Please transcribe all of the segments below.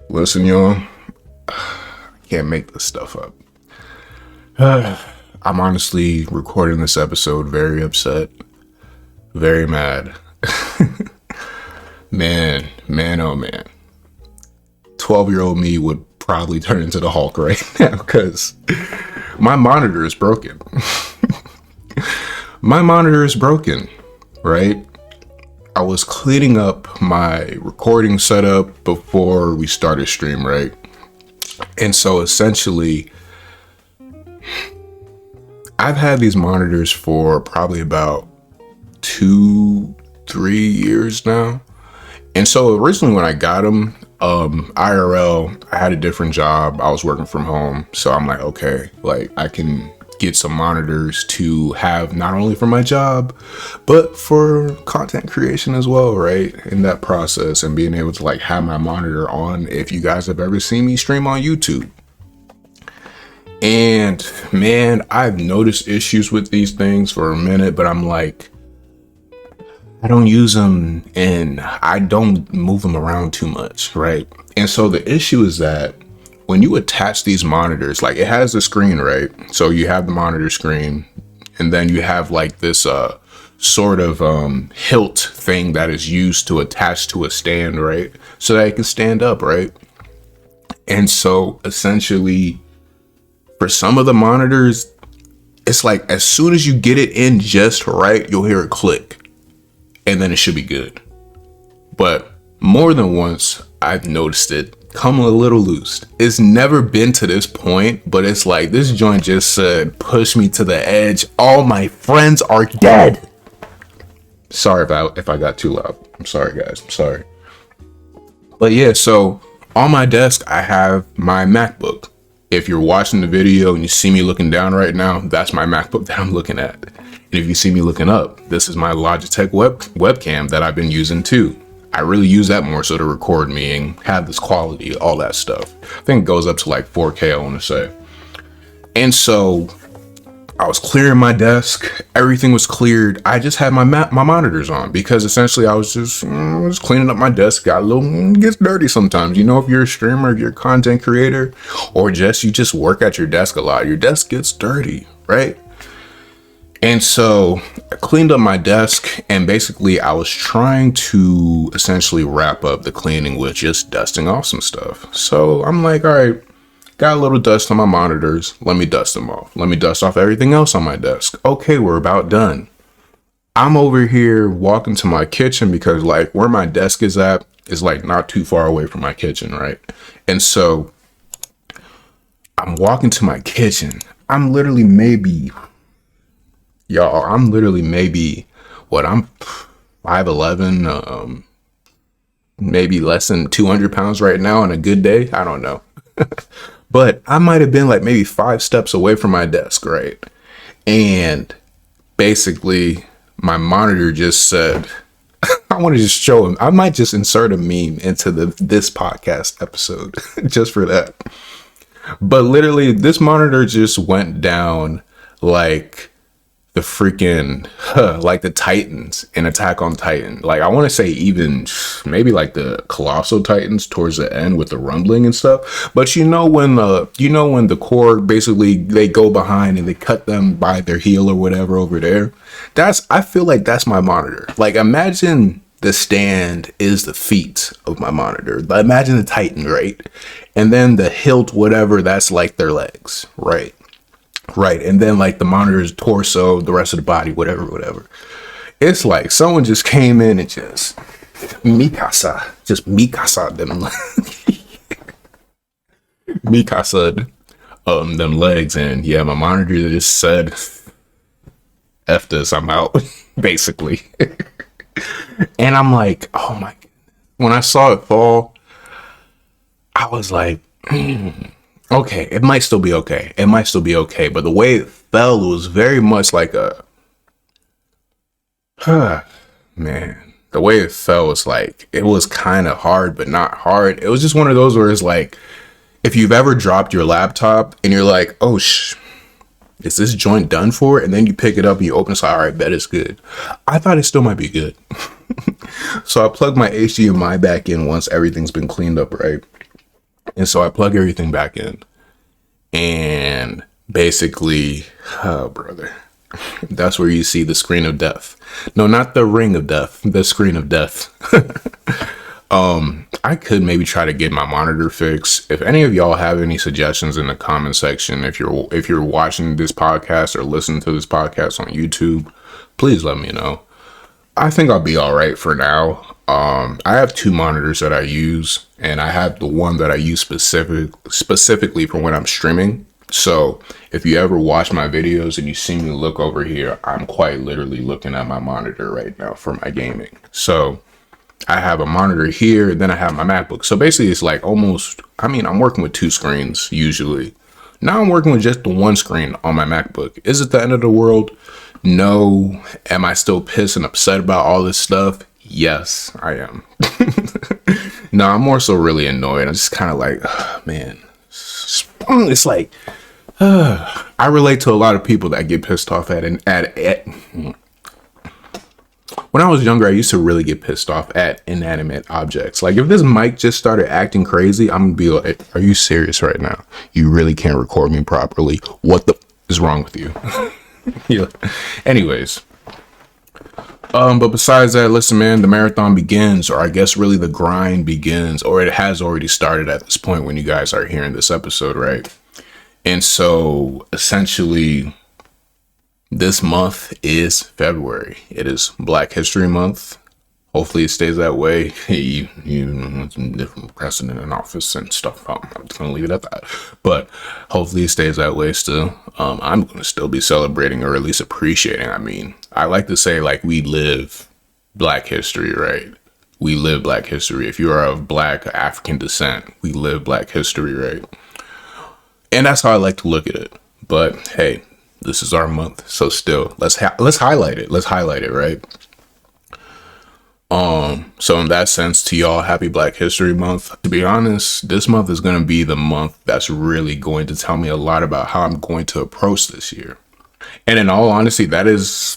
Listen, y'all, I can't make this stuff up. I'm honestly recording this episode very upset, very mad. Oh man. 12-year-old me would probably turn into the Hulk right now because my monitor is broken. My monitor is broken, right? I was cleaning up my recording setup before we started stream, right? And so essentially, I've had these monitors for probably about 2-3 years now. And so originally when I got them, IRL, I had a different job. I was working from home. So I'm like, okay, like I can get some monitors to have not only for my job, but for content creation as well, right? In that process and being able to like have my monitor on if you guys have ever seen me stream on YouTube. And man, I've noticed issues with these things for a minute, but I'm like, I don't use them and I don't move them around too much, right? And so the issue is that when you attach these monitors, like it has a screen, right? So you have the monitor screen and then you have like this sort of hilt thing that is used to attach to a stand, right? So that it can stand up, right? And so essentially for some of the monitors, it's like as soon as you get it in just right, you'll hear it click and then it should be good. But more than once, I've noticed it come a little loose. It's never been to this point, but it's like this joint just said, push me to the edge. All my friends are dead. Sorry if I got too loud. I'm sorry, guys. I'm sorry. But yeah, so on my desk, I have my MacBook. If you're watching the video and you see me looking down right now, that's my MacBook that I'm looking at. And if you see me looking up, this is my Logitech webcam that I've been using too. I really use that more so to record me and have this quality, all that stuff. I think it goes up to like 4K, I want to say. And so I was clearing my desk. Everything was cleared. I just had my monitors on because essentially I was just cleaning up my desk. Got a little, gets dirty sometimes. You know, if you're a streamer, if you're a content creator, or you just work at your desk a lot, your desk gets dirty, right? And so I cleaned up my desk and basically I was trying to essentially wrap up the cleaning with just dusting off some stuff. So I'm like, all right, got a little dust on my monitors. Let me dust them off. Let me dust off everything else on my desk. Okay, we're about done. I'm over here walking to my kitchen because like where my desk is at is like not too far away from my kitchen, right? And so I'm walking to my kitchen. I'm literally maybe what, I'm 5'11", maybe less than 200 pounds right now on a good day. I don't know. But I might have been like maybe 5 steps away from my desk, right? And basically my monitor just said, I want to just show him. I might just insert a meme into this podcast episode just for that. But literally this monitor just went down like the freaking like the Titans in Attack on Titan. Like I want to say even maybe like the Colossal Titans towards the end with the rumbling and stuff. But you know when the core basically they go behind and they cut them by their heel or whatever over there. I feel like that's my monitor. Like imagine the stand is the feet of my monitor. But imagine the Titan, right? And then the hilt, whatever, that's like their legs, right? Right. And then like the monitor's torso, the rest of the body, whatever. It's like someone just came in and just Mikasa them Mikasa them legs. And yeah, my monitor just said F this, I'm out, basically. And I'm like, oh my, when I saw it fall, I was like, okay, it might still be okay. But the way it fell, it was very much like man, the way it fell was like, it was kind of hard, but not hard. It was just one of those where it's like, if you've ever dropped your laptop and you're like, oh, is this joint done for? And then you pick it up and you open it, so all right, bet it's good. I thought it still might be good. So I plugged my HDMI back in once everything's been cleaned up, right? And so I plug everything back in. And basically, oh, brother, that's where you see the screen of death. No, not the ring of death, the screen of death. I could maybe try to get my monitor fixed. If any of y'all have any suggestions in the comment section, if you're watching this podcast or listening to this podcast on YouTube, please let me know. I think I'll be all right for now. I have 2 monitors that I use, and I have the one that I use specifically for when I'm streaming. So if you ever watch my videos and you see me look over here, I'm quite literally looking at my monitor right now for my gaming. So I have a monitor here, then I have my MacBook. So basically it's like almost, I'm working with 2 screens usually. Now I'm working with just the 1 screen on my MacBook. Is it the end of the world? No. Am I still pissed and upset about all this stuff? Yes, I am. No, I'm more so really annoyed. I'm just kind of like, man, it's like, I relate to a lot of people that get pissed off at when I was younger, I used to really get pissed off at inanimate objects. Like if this mic just started acting crazy, I'm gonna be like, are you serious right now? You really can't record me properly. What the is wrong with you? Yeah. Anyways. But besides that, listen, man, the marathon begins, or I guess really the grind begins, or it has already started at this point when you guys are hearing this episode, right? And so essentially this month is February. It is Black History Month. Hopefully it stays that way. Some different precedent in office and stuff. I'm just going to leave it at that. But hopefully it stays that way still. I'm going to still be celebrating, or at least appreciating. I like to say like we live Black history, right? We live Black history. If you are of Black African descent, we live Black history, right? And that's how I like to look at it. But hey, this is our month. So still, let's highlight it. Let's highlight it, right? So in that sense, to y'all, happy Black History Month. To be honest, this month is going to be the month that's really going to tell me a lot about how I'm going to approach this year. And in all honesty, that is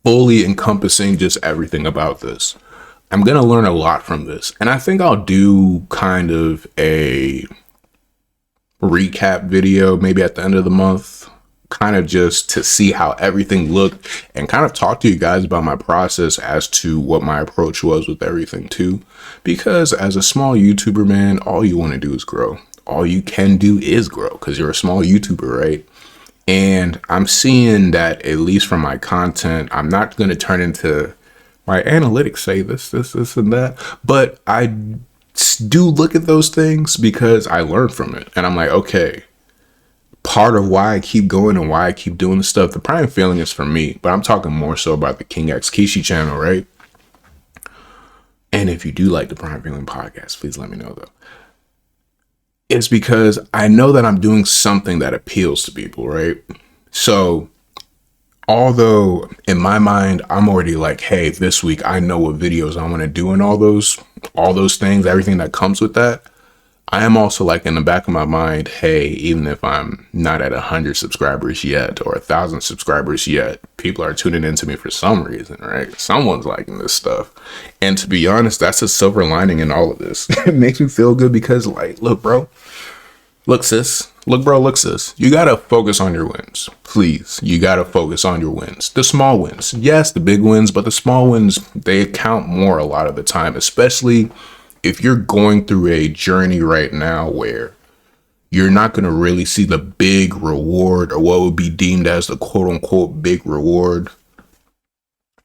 fully encompassing just everything about this. I'm going to learn a lot from this. And I think I'll do kind of a recap video maybe at the end of the month, kind of just to see how everything looked and kind of talk to you guys about my process as to what my approach was with everything too. Because as a small YouTuber, man, all you want to do is grow. All you can do is grow because you're a small YouTuber, right? And I'm seeing that, at least from my content, I'm not going to turn into my analytics say this, and that, but I do look at those things because I learn from it. And I'm like, okay, part of why I keep going and why I keep doing this stuff, the prime feeling is for me, but I'm talking more so about the KINGxKISHI channel, right? And if you do like the Prime Feeling podcast, please let me know though. It's because I know that I'm doing something that appeals to people, right? So although in my mind, I'm already like, hey, this week I know what videos I want to do and all those things, everything that comes with that. I am also like in the back of my mind, hey, even if I'm not at 100 subscribers yet or 1,000 subscribers yet, people are tuning into me for some reason, right? Someone's liking this stuff. And to be honest, that's a silver lining in all of this. It makes me feel good because like, look, bro, look, sis, look, bro, look, sis, you got to focus on your wins. Please. You got to focus on your wins, the small wins. Yes, the big wins, but the small wins, they count more a lot of the time, especially if you're going through a journey right now where you're not going to really see the big reward or what would be deemed as the quote unquote big reward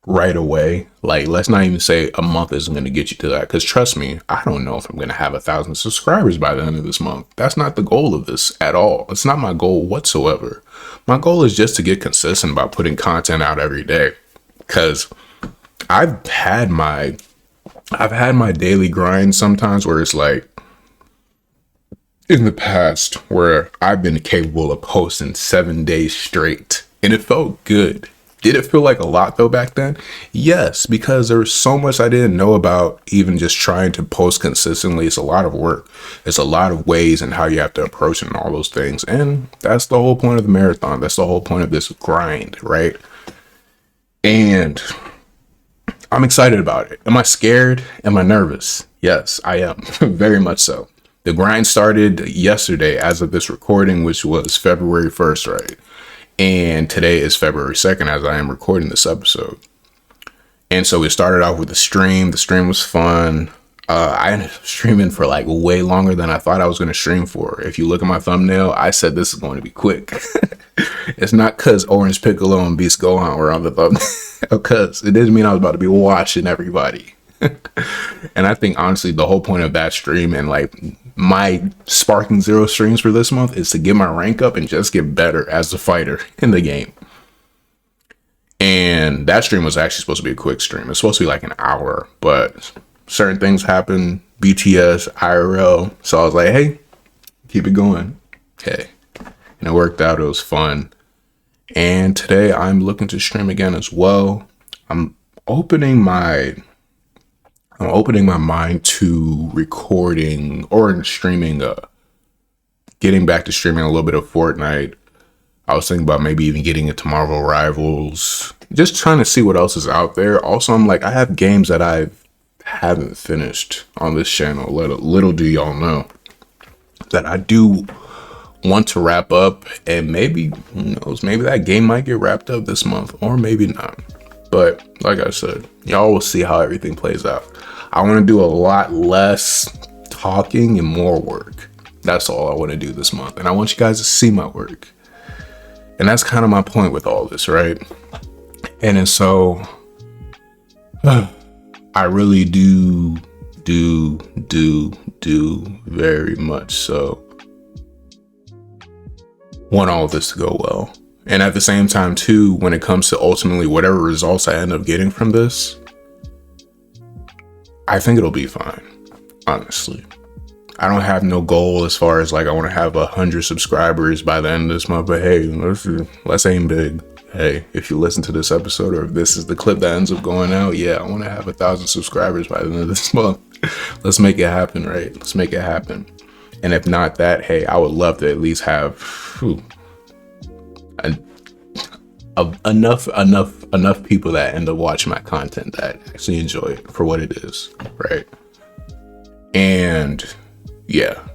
right away. Like, let's not even say a month isn't going to get you to that. Because trust me, I don't know if I'm going to have 1,000 subscribers by the end of this month. That's not the goal of this at all. It's not my goal whatsoever. My goal is just to get consistent about putting content out every day. Because I've had my daily grind sometimes where it's like in the past where I've been capable of posting 7 days straight and it felt good. Did it feel like a lot though back then? Yes, because there was so much I didn't know about even just trying to post consistently. It's a lot of work. It's a lot of ways and how you have to approach it and all those things. And that's the whole point of the marathon. That's the whole point of this grind, right? And I'm excited about it. Am I scared? Am I nervous? Yes, I am. Very much so. The grind started yesterday as of this recording, which was February 1st, right? And today is February 2nd as I am recording this episode. And so we started off with a stream. The stream was fun. I ended up streaming for like way longer than I thought I was going to stream for. If you look at my thumbnail, I said this is going to be quick. It's not because Orange Piccolo and Beast Gohan were on the thumbnail, because it didn't mean I was about to be watching everybody. And I think honestly the whole point of that stream and like my Sparking Zero streams for this month is to get my rank up and just get better as a fighter in the game. And that stream was actually supposed to be a quick stream. It's supposed to be like an hour, but certain things happen, BTS, IRL. So I was like, hey, keep it going. Okay. And it worked out. It was fun. And today I'm looking to stream again as well. I'm opening my mind to recording or streaming, getting back to streaming a little bit of Fortnite. I was thinking about maybe even getting into Marvel Rivals, just trying to see what else is out there. Also, I'm like, I have games that I haven't finished on this channel. Little do y'all know that I do want to wrap up, and maybe, who knows, maybe that game might get wrapped up this month or maybe not. But like I said, y'all will see how everything plays out. I want to do a lot less talking and more work. That's all I want to do this month. And I want you guys to see my work. And that's kind of my point with all this, right? And so I really do very much so want all of this to go well. And at the same time too, when it comes to ultimately whatever results I end up getting from this, I think it'll be fine, honestly. I don't have no goal as far as like I want to have 100 subscribers by the end of this month, but hey, let's aim big. Hey, if you listen to this episode or if this is the clip that ends up going out, yeah, I want to have 1,000 subscribers by the end of this month. Let's make it happen, right? Let's make it happen. And if not that, hey, I would love to at least have enough people that end up watching my content that actually enjoy it for what it is, right? And yeah,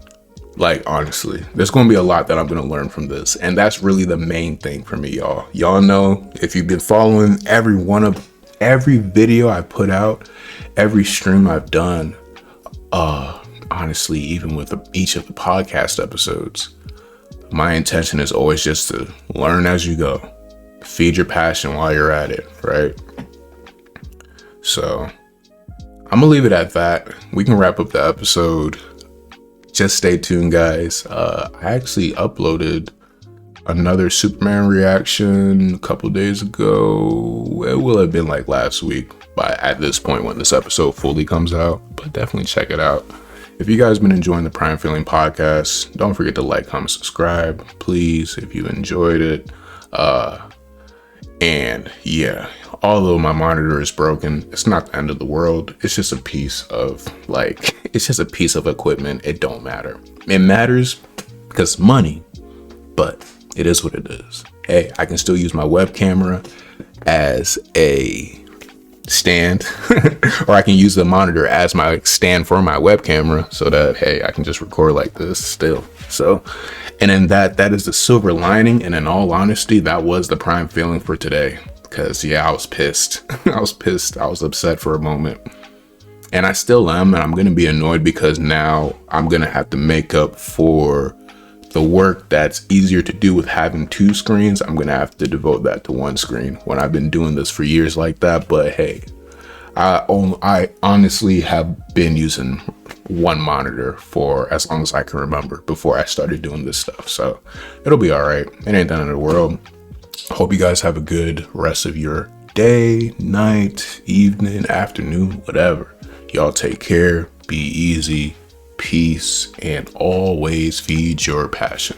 like honestly, there's gonna be a lot that I'm gonna learn from this, and that's really the main thing for me, y'all. Y'all know, if you've been following every video I put out, every stream I've done, honestly, even with each of the podcast episodes, my intention is always just to learn as you go. Feed your passion while you're at it, right? So I'm gonna leave it at that. We can wrap up the episode. Just stay tuned, guys. I actually uploaded another Superman reaction a couple days ago. It will have been like last week at this point when this episode fully comes out, but definitely check it out. If you guys been enjoying the Prime Feeling podcast, don't forget to like, comment, subscribe, please, if you enjoyed it. And yeah, although my monitor is broken, it's not the end of the world. It's just a piece of equipment. It don't matter. It matters because money, but it is what it is. Hey, I can still use my web camera as a stand or I can use the monitor as my stand for my web camera so that, hey, I can just record like this still. So, and then that is the silver lining. And in all honesty, that was the prime feeling for today. Because yeah, I was pissed. I was upset for a moment. And I still am. And I'm going to be annoyed because now I'm going to have to make up for the work that's easier to do with having two screens. I'm going to have to devote that to one screen when I've been doing this for years like that. But hey, I honestly have been using one monitor for as long as I can remember before I started doing this stuff. So it'll be all right. It ain't the end of the world. Hope you guys have a good rest of your day, night, evening, afternoon, whatever. Y'all take care, be easy, peace, and always feed your passion.